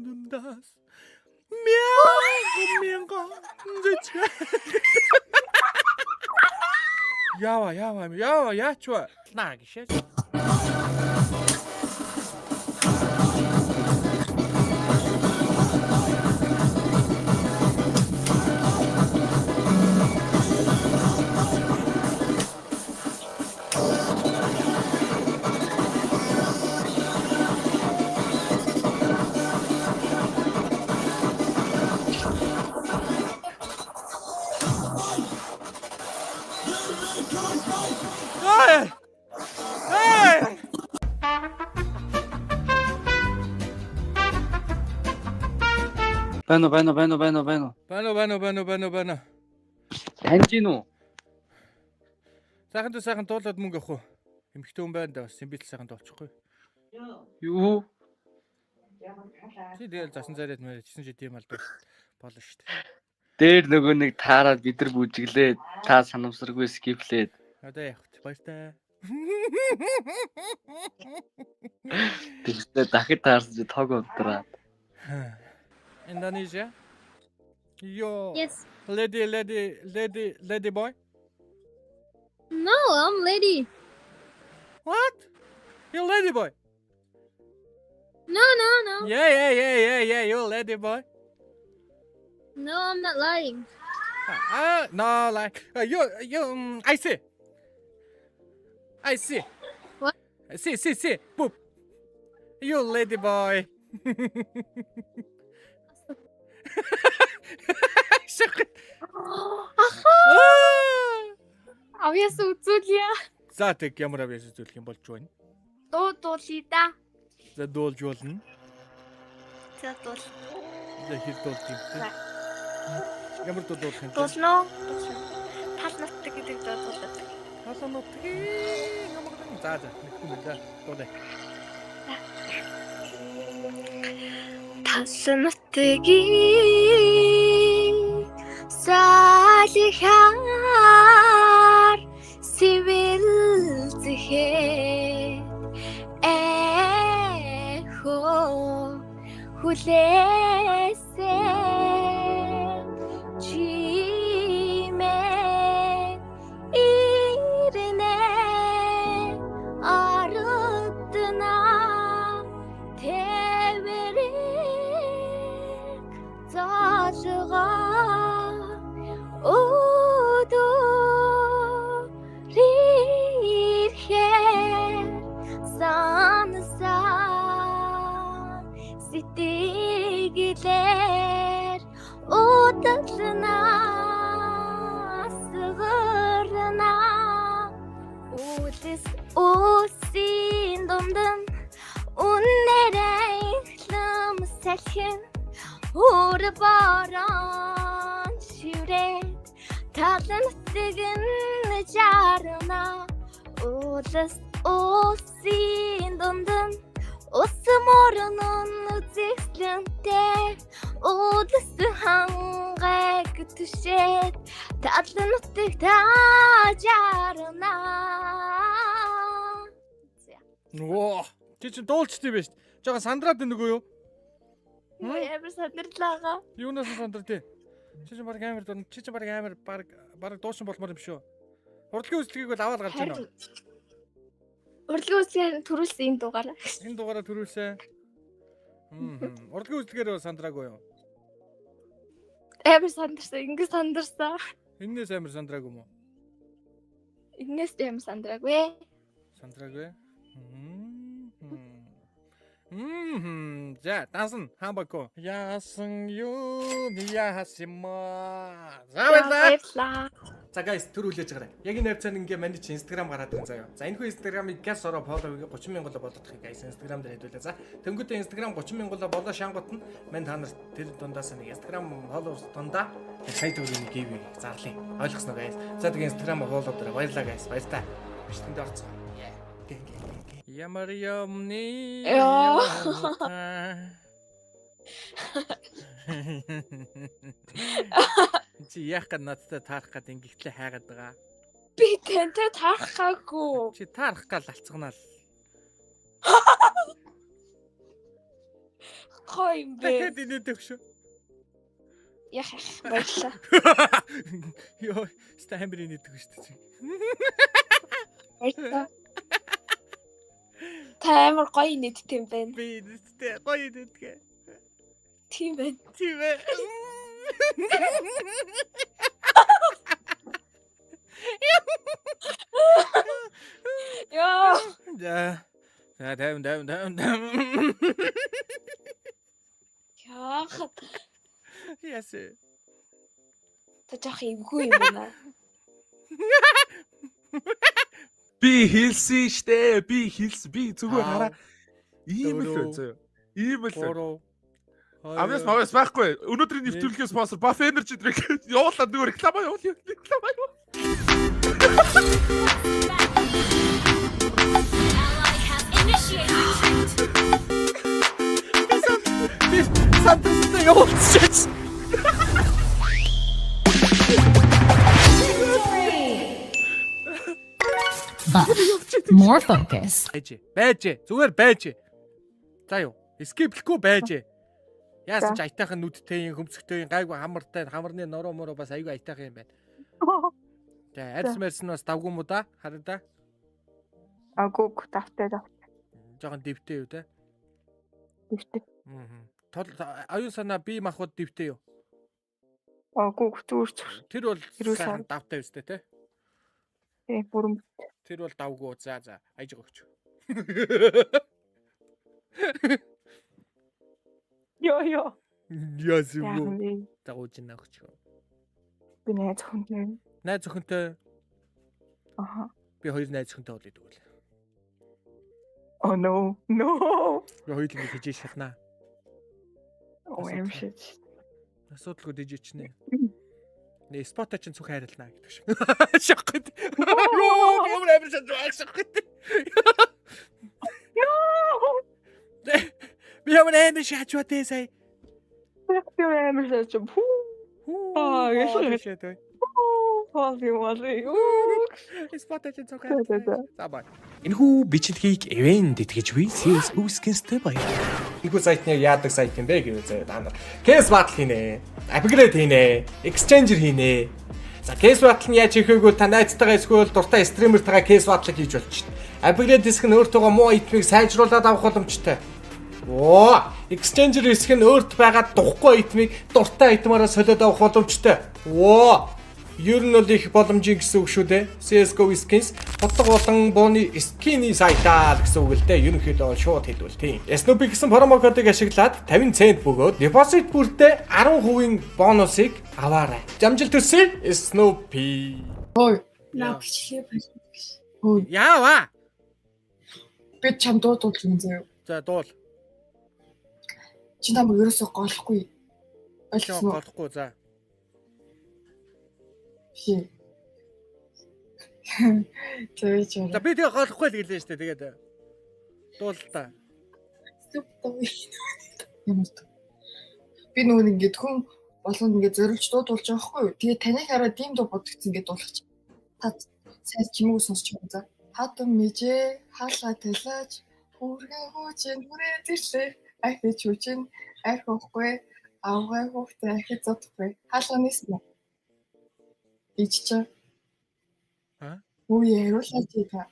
дундаас мянган зэчээ. Ява яачва. Наа гişээ. Байна. Бано. Таньж гин үү? Сайхан дуулаад мөнгө авах уу? Эмхтэн хүн байна да бас симбил сайхан дуулчихгүй. Юу? Чи тэгэл засан царайд мэрэгчсэн чи тийм аль болно шүү дээ. Дээр нөгөө нэг таараад бид нар бүжиглээд та санамсаргүй скиплээд. Одоо явах баяртай. Тэгвэл дахид таарсан чи тог унтраад. Indonesia? Yo. Yes. Lady boy? No, I'm lady. What? You lady boy? No. Yeah, you lady boy. No, I'm not lying. No, like you. I see. What? See. Boop. You lady boy. Авьяас үзүүлье. За тэг ямар авьяас үзүүлэх юм болж байна? Дуулъя да. За дуулж болно. За дуул. За хэр дуулж юм бэ? Ямар дуулах юм бэ? Дуулно. Тал нутаг гэдэг дуулаад. Тал нутаг ямар юм? За нэггүй мэн да. Дуулаа. Тал нутгийн салихаар сивэлзэхээ эхо хүлээсээ чимээ ирнэ арутна тэвэрэг зажгаа Ситигилэр удалнаас гэрна үлэс үсийн дундын үнээрээ лам салхин өөр баран шиврээд талантгэн жарна үлэс үсийн дундын Усморнон үзэсгэлэнтэй Улс хангайг түшээд Тадлан нутаг таажарна. Оо, чи чинь дуулчтай байж. Жага сандраад байна нөгөө юу? Ямар сандралгаа. Юунаас сандраад тий? Чи чинь баг амар дуу. Чи чинь баг амар баг дуусан болмоор юм шүү. Урлагийн үзлэгийг бол аваад гарч байна. Урлагийн үзлэгээр төрүүлсэн энэ дугаараа. Энэ дугаараа төрүүлсэн. Урлагийн үзлэгээр сандраагүй юу? Амар сандарсан, ингэ сандарсан. Эннээс амар сандраагүй юм уу? Эннээс амар сандраагүй. Сандраагүй. За, тансан хамбако. Яасан юу? Яасима. Завла. За guys, төр үлээж гараа. Яг энэ хавцаанд ингээ манайч Instagram гараад байна заяа. За энэхүү Instagram-ыг газ ороо follow 30,000 болгохыг guys Instagram дээр хэдүүлээ. За тэнгуүтээ Instagram 30,000 болоо шангууд нь мань та нарт тэр дундаас нэг Instagram follow дундаа сая төгрөгийн give зарлаа. Ойлгосноо guys. За тэгээ Instagram follow дээр баярлалаа guys. Баярлалаа. Биш тэнд орцгоо. Ямар юмны. Чи яах гээд надтай таарах гээд ингэхлээ хайгаад байгаа. Би тэнтэй таарахаагүй. Чи таарах гал алцганаа л. Хой юм бэ? Дахиад инээдэг шүү. Яах баярлаа. Йоо, стамбер инээдэг шүү дээ. Баярлаа. Та амар гоё нийттэй юм байна. Би нэстэ гоё инээдэг. Тийм байна. Тийм ээ. Яа. За дэм. Яах. Яс. Та жоох эвгүй юм байна. Би хэлсэн штэ. Би зүгээр Аа. хараа. Ийм л Дөрөв. үү зөө. Ийм л. 3. Амяс мавяс байхгүй. Өнөөдрийн нэвтрүүлгийн спонсор Buff Energy Drink явуулаад нөгөө реклама явуул. Сантостой явуулчих. More focus. Байж. Зүгээр байж. За юу. Скиплэхгүй байж. Яасан ч айтайхан нүдтэй, хөмсгтэй, гайгүй хамартай, хамарны нороо мороо бас айгүй айтайхан юм байна. За арьс мэрс нь бас давгүй муу да. Хараа да. Агуг давтай. Жохон дэвтэй юу те. Дэвтэй. Тол аюун санаа би махбод дэвтэй юу. Агуг зүрч. Тэр бол Хэрүүл сайхан давтай өстэй те. Бүрэн. Тэр бол давгүй. За айж байгаа ч. Йоо. Ясгүй. Дагууж нэ өгч. Би найз охинтой. Найз охинтой. Аха. Би хоёр найз охинтой болоод өгөл. Oh no. Би хоёул ингэ хийж шатнаа. Юм шиг. Асуудалгүй дижичнэ. Нэ спотоо чинь цуг хайрлнаа гэдэг шиг. Шахад. Юу ямар шахад. Би ямар энэ шаачваа тэ сая. Би ямар шаач бүү. Яшээ. Спотоо чинь цуг хайрлнаа. За бай. Энэхүү бичлэгийг event гэж би CS:GO skins-тэй баяр. Энэхүү сайт нь яадаг сайт юм бэ гэвэл заяа та нар case battle хийнэ, upgrade хийнэ, exchanger хийнэ. За case battle нь яаж хийхээ гэвэл та найзтайгаа эсвэл дуртай стримертайгаа case battle хийж болчих. Upgrade диск нь өөртөөгөө муу итмийг сайжруулад авах боломжтой. Оо, exchanger диск нь өөрт байгаа духгүй итмийг дуртай итмаараа солиод авах боломжтой. Оо. Ер нь бол их боломжийн гэсэн үг шүү дээ. CS:GO skins боддог болон бууны скины сайтаа гэсэн үг л дээ. Ерөнхийдөө бол шууд хэлбэл тийм. Snoopy гэсэн промо кодыг ашиглаад 50 цент бөгөөд депозит бүртээ 10% бонусыг аваарай. Амжилт хүсье Snoopy. Ой, Наа бичлээ биш. Яава. би чам дуудуулж юм заяа. За дуул. Чи намайг ерөөсөө голохгүй. Олсон Ойлгосноо? голохгүй за. Хи. Тэвэж За би тэгээ голохгүй л гэлээ штэ тэгээд. Дуул та. Ямар ч. Би нөгөө ингээд хүн болгонд ингээд зориулж дуудуулж байгаа хгүй юу? Тэгээ таныг хараад тийм дуу бодгдсон ингээд дуулах. Та сайн чимээг сонсч байгаа за. Хатан мэжээ хаалга талааж үргэн хуучин хүрээ тэрлээ. Ахиж хүчин арх уухгүй авгай хүүхдээ ахиж зодхгүй. Хаалга нисэн. Иччээ. Үе хариулаач та.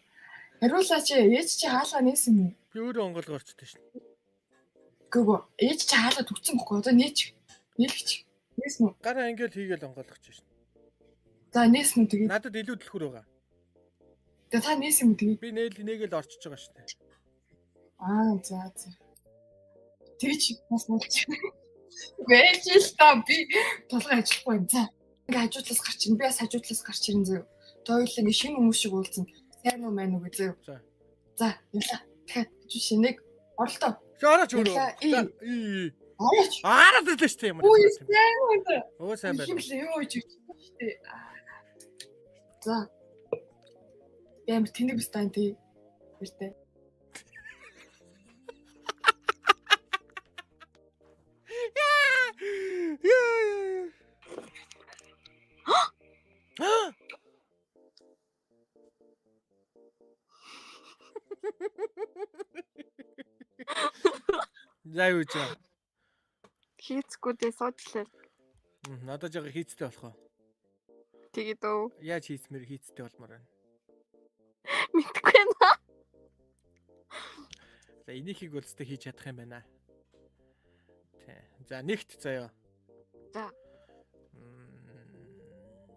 Хариулаач ээж чи хаалга нээсэн юм. Би өөрөө онгол горчтой шин. Гүгөө ээж чи хаалга төгцсөн бохгүй одоо нээч. Нийлгч. Нээсэн үү? Гараа ингээл хийгээл онгойлгож шин. За нээсэн үү тэгээ. Надад илүү дэлгүүр байгаа. Тэгээ та нээсэн үү тэгээ. Би нэгээл орчиж байгаа штэ. Аа за. Тэгж бас нууч. Вэж л та би толгой ажиллахгүй юм. За. Ингээ хажуудлаас гарч ирнэ. Би бас хажуудлаас гарч ирнэ зөө. Тойлоо ингээ шинэ хүмүүс шиг уулзсан. Сайн уу мэн үү зөө. За. За, явлаа. Тэгэхээр шинийг оролтоо. Шаараач өөрөө. Явлаа. Орооч. Араад л штэ юм. Үгүй сайн үү. Өө сайн байна. Химлээ юу гэж штэ. За. Ямар тэнэг бистан тий. Бистэ. За юу ч. Хийцгүүдээ суудлаа. Одоо жоо хийцтэй болох уу? Тэгээд өө. Яаж хийцмэр хийцтэй болмоор байна? Мэдгүй байна. За энийхийг үлстэй хийж чадах юм байна. Тий. За нэгт заяа. За.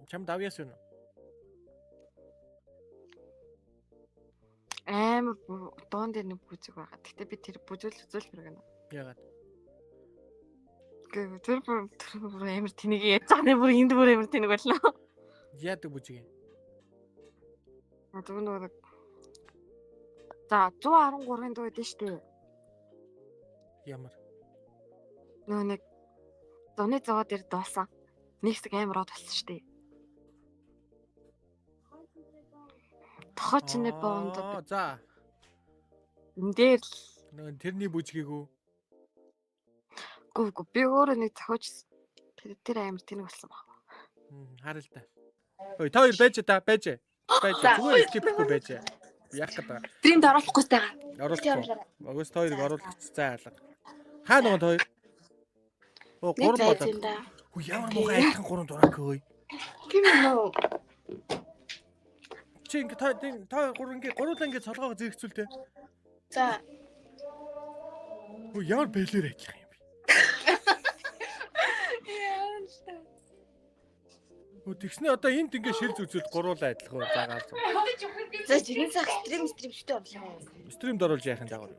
Чам давьяас юу? Дуун дээр нэг бүзэг байгаа. Гэтэ би тэр үзүүлбэр гэнэ. Ягаад? Тэр бүр амар тэнийг яаж байгаа бүр энд бүр амар тэнийг боллоо. Яадаг бүжиг юм? Зөв нэг. За 113-ын дуу дээ штэ. Ямар? Нөө нэг зуны зоо дээр доосон. Нэг хэсэг амар од болсон штэ. Тохочны боонд. За. Энд дээр Нэг тэрний бүжгийг үү? гүг би өөрөө нэг зохиож тэр амар тэнийг болсон баг. Хараа л та. Ой, та хоёр байж та байж. Байж. Зүгээр скипгүй байж. Яах гэдэг. Стримд оруулахгүй тайгаа. Оруулахгүй. Өгөөс та хоёрыг оруулах цай алга. Хаа нөгөө та хоёр? Оо, гурав болоо. Хөө ямар муухай айхан гурав дурак өөй. Тийм үү? Чи ингээ та гурав ингээ гуруулаа ингээ цолгоогоо зэрэгцүүлтэй. За. Хөө ямар бэлээр ажиллах юм бэ? Хөө тэгснэ одоо энд ингээ шил зүзүүл гуруулаа адилах уу заагаал. За жирийн цаг стримштэй орлоо. Стримд оруулж яахын дагавар.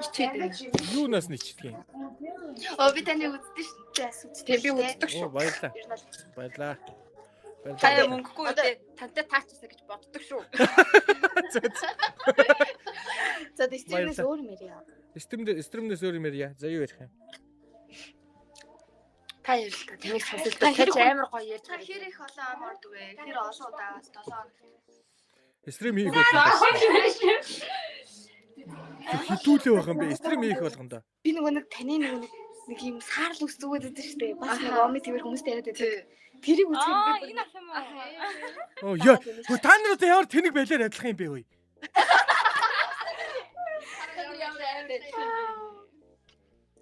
Ичээд. Юунаас ничдэг юм? Оо би таны үздэг шүү. Тэг би үздэг Оо баярлаа. Баярлаа. Таа мөнгөгүй үү? Тантай таачсаа гэж боддог шүү. За стримээс өөр мэрья. Стримнээс өөр юм ярья. За юу ярих юм? Та ярил та. Тэнийг сонсолдог. Та амар гоё ярьж байгаа. Хэр их олон ам ордог вэ? Хэр олон удаа 7 хоног. Стрим хийх болгоно. Хитүүлээ байх юм бэ? Стрим хийх болгоно. Би нөгөө нэг таны нэг юм саарл үсгүүд байдаг шүү дээ. Бас нэг оми твэр хүмүүст яриад байдаг. Тэрийг үзэх юм бэ? Энэ ах юм уу? Оо яа. Хөө та нар одоо ямар тэнэг байлаар адилах юм бэ вэ?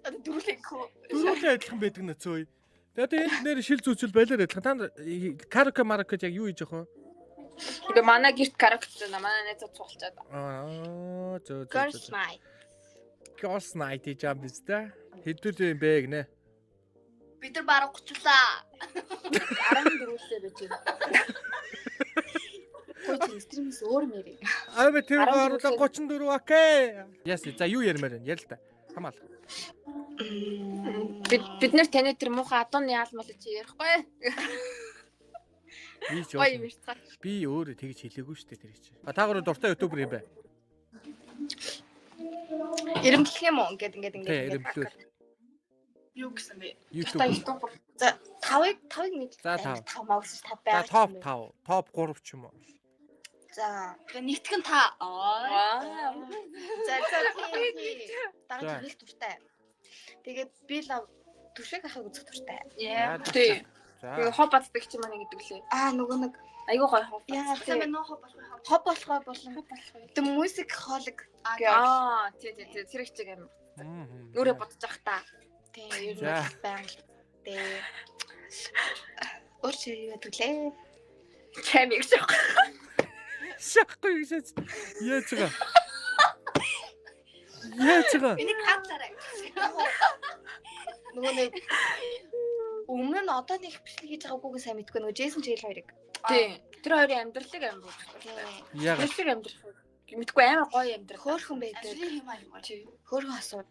Дөрүлээ адилхан байдаг нэцөө. Тэгээд энэ нэр шил зүцэл байлаар адилхан. Та нар караоке маракет яг юу хийж явах вэ? Тэгээ манай гэрт караоке манай найзууд суулчаад. Зөө. Girls night. Girls night гэж юм биз дээ. Хэдүүл юм бэ гинэ. Бид нар бараг 30лаа. 14-лээ байж байна. Гой стримс өөр мэрий. Аа тэр оруулаа 34 окей. Яс за юу ярмаар байна? Ярил та. Хамаал. Бид нар таны тэр муухай адууны яалмал чи ярихгүй. Би өөрөө тэгж хэлээгүй шүү дээ тэр чинь. Та гурав дуртай ютубер юм бэ? Ирэмблэх юм уу? Ингээд. Тий, ирэмблэх. Юу гэсэн бэ? YouTube. За 5-ыг нэг. За 5. 5 маа гэсэн 5 За байгаад. топ 5, топ 3 ч юм уу. За тэгээ нэгтгэн та. За дараа их дуртай. Тэгээд би лав түшиг ахыг үзэх дуртай. Тий. За. Хоб бацдаг ч юм аа гэдэг лээ. Нөгөө нэг айгуу гоё хоб. Яа тийм нөө хоб болохгүй болон. Тэг музик холиг. Тий. Тэр их чиг юм. Өөрөө бодож явах та. Тий, ер нь байнг. Тий. Өчигөө юу төлөө? Чамиг шах. Шахгүй гэж яаж байгаа. Энийг хатаарай. Нөгөө нэг өмнө нь одоо нэг бичлэг хийж байгаагүй сайн мэдгүй нөгөө Джейсон Джейл хоёрыг. Тий. Тэр хоёрын амьдралыг амар үзсэн. Яг Бичлэг амьдрал. Мэдгүй амар гоё амьдрал. Хөөхөн байдаг. Тий. Хөөхөн асууд.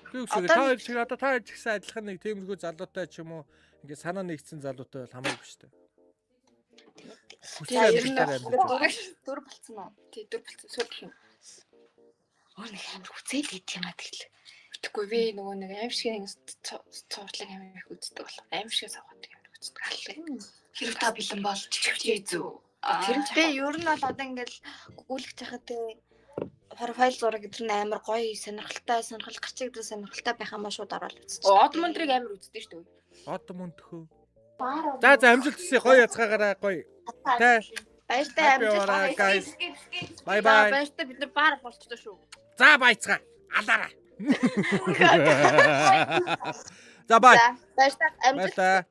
би үгүй та хоёр ч гэсэн адилхан нэг тиймэрхүү залуутай ч юм уу ингээд санаа нэгдсэн залуутай бол хамаагүй шүү дээ. Дөр болцсон уу? Тий, дөр болцсон. Сүүлдэх юм. Нэг амар хүзээд идэх юм аа тэгэл. Итгэхгүй би нөгөө нэг аимшиг цуурлаг амар их үздэг бол аимшиг савгаад амар үздэг. Хэрэг та бэлэн бол чичвчээ зүү. Тэр нь би ер нь бол одоо ингээл гүйлгэж хахад файл зураг гэдэг нь амар гоё сонирхолтой гарч ирдэг сонирхолтой байх юм ба шууд ороод үзчих. Одмондрыг амар үздэг шүү дээ. Одмонд хөө. За амжилт хүсье гоё яцгаагаараа гоё. Тэ. Баяртай амжилт. Bye bye. Баяртай бид нар баар болчихлоо шүү. За баяцгаа. Алаараа. За бай. За баярлалаа. Амжилт. Баярлалаа.